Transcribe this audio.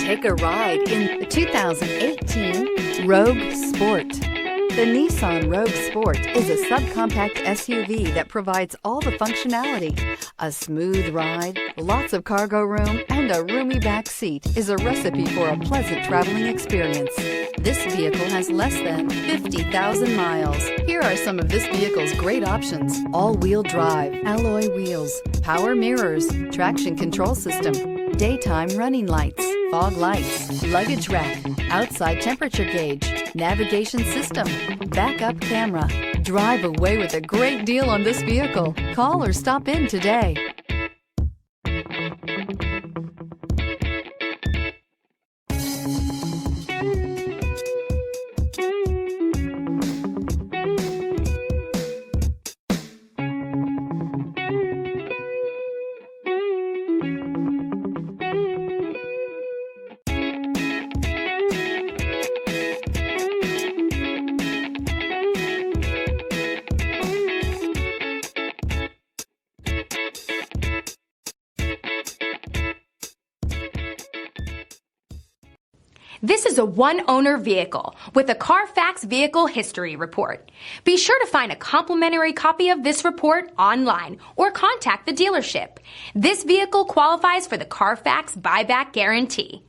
Take a ride in the 2018 Rogue Sport. The Nissan Rogue Sport is a subcompact SUV that provides all the functionality. A smooth ride, lots of cargo room, and a roomy back seat is a recipe for a pleasant traveling experience. This vehicle has less than 50,000 miles. Here are some of this vehicle's great options: all-wheel drive, alloy wheels, power mirrors, traction control system, daytime running lights, fog lights, luggage rack, outside temperature gauge, navigation system, backup camera. Drive away with a great deal on this vehicle. Call or stop in today. This is a one-owner vehicle with a Carfax Vehicle History Report. Be sure to find a complimentary copy of this report online or contact the dealership. This vehicle qualifies for the Carfax Buyback Guarantee.